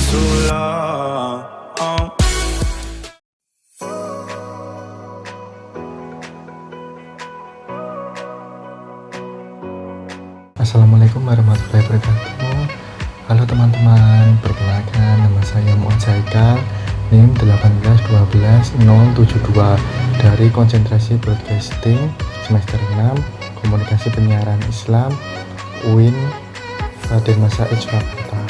too long. Assalamualaikum warahmatullahi wabarakatuh. Halo teman-teman, perkenalkan nama saya Muhammad Zaikal, NIM 1812072 dari Konsentrasi Broadcasting semester 6 Komunikasi Penyiaran Islam UIN Raden Mas Said Surakarta.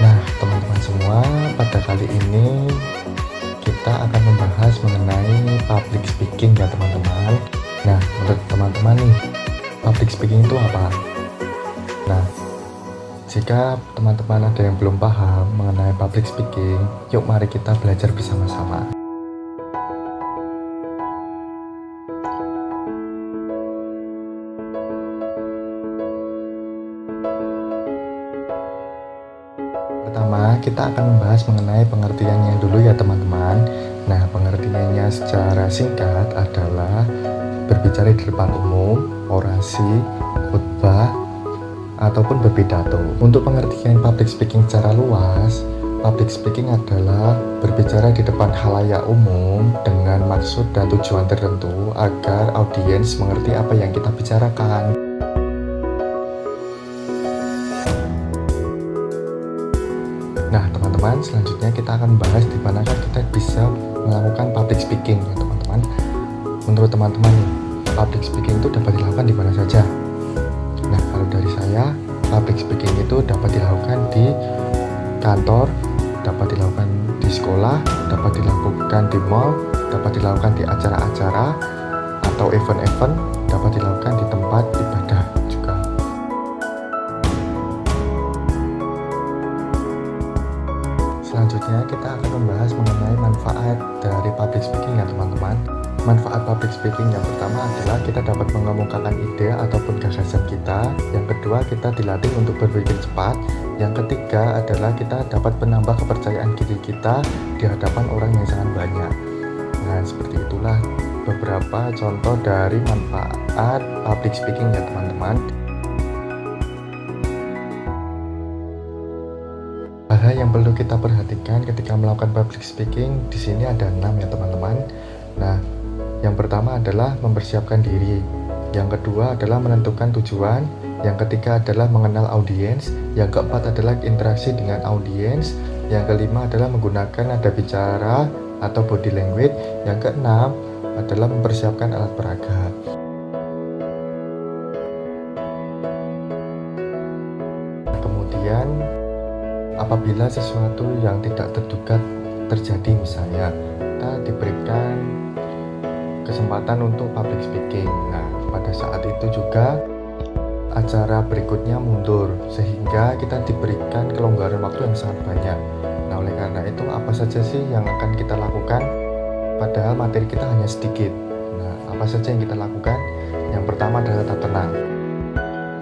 Nah teman-teman semua, pada kali ini kita akan membahas mengenai public speaking ya teman-teman. Nah menurut teman-teman nih, public speaking itu apa? Nah, jika teman-teman ada yang belum paham mengenai public speaking, yuk mari kita belajar bersama-sama. Pertama, kita akan membahas mengenai pengertiannya dulu ya teman-teman. Nah, pengertiannya secara singkat adalah berbicara di depan umum, orasi, khutbah, ataupun berpidato. Untuk pengertian public speaking secara luas, public speaking adalah berbicara di depan khalayak umum dengan maksud dan tujuan tertentu agar audiens mengerti apa yang kita bicarakan. Nah teman-teman, selanjutnya kita akan bahas di manakah kita bisa melakukan public speaking ya teman-teman. Menurut teman-teman, public speaking itu dapat dilakukan di mana saja? Nah, kalau dari saya, public speaking itu dapat dilakukan di kantor, dapat dilakukan di sekolah, dapat dilakukan di mall, dapat dilakukan di acara-acara atau event-event, dapat dilakukan di tempat ibadah juga. Selanjutnya kita akan membahas mengenai manfaat dari public speaking ya teman-teman. Manfaat public speaking yang pertama adalah kita dapat mengemukakan ide ataupun gagasan kita. Yang kedua, kita dilatih untuk berpikir cepat. Yang ketiga adalah kita dapat menambah kepercayaan diri kita di hadapan orang yang sangat banyak. Nah, seperti itulah beberapa contoh dari manfaat public speaking ya teman-teman. Hal yang perlu kita perhatikan ketika melakukan public speaking di sini ada 6 ya teman-teman. Nah, yang pertama adalah mempersiapkan diri. Yang kedua adalah menentukan tujuan. Yang ketiga adalah mengenal audiens. Yang keempat adalah interaksi dengan audiens. Yang kelima adalah menggunakan nada bicara atau body language. Yang keenam adalah mempersiapkan alat peraga. Kemudian apabila sesuatu yang tidak terduga terjadi, misalnya kita diberikan kesempatan untuk public speaking. Nah, pada saat itu juga acara berikutnya mundur sehingga kita diberikan kelonggaran waktu yang sangat banyak. Nah, oleh karena itu apa saja sih yang akan kita lakukan? Padahal materi kita hanya sedikit. Nah, apa saja yang kita lakukan? Yang pertama adalah tetap tenang.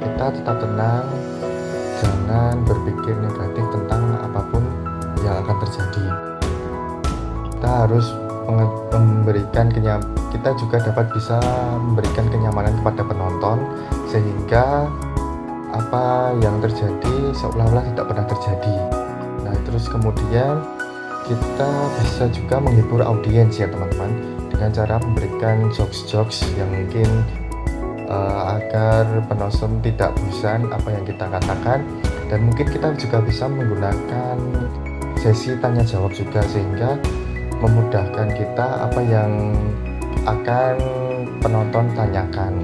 Kita tetap tenang, jangan berpikir negatif tentang apapun yang akan terjadi. Kita harus kita juga dapat bisa memberikan kenyamanan kepada penonton sehingga apa yang terjadi seolah-olah tidak pernah terjadi. Nah, terus kemudian kita bisa juga menghibur audiens ya teman-teman dengan cara memberikan jokes-jokes yang mungkin agar penonton tidak bosan apa yang kita katakan, dan mungkin kita juga bisa menggunakan sesi tanya jawab juga sehingga memudahkan kita apa yang akan penonton tanyakan.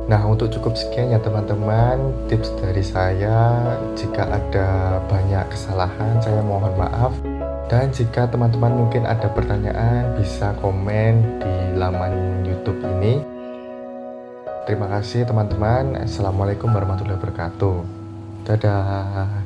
Nah, untuk cukup sekian ya teman-teman tips dari saya. Jika ada banyak kesalahan saya mohon maaf, dan jika teman-teman mungkin ada pertanyaan bisa komen di laman YouTube ini. Terima kasih teman-teman. Assalamualaikum warahmatullahi wabarakatuh. Dadah.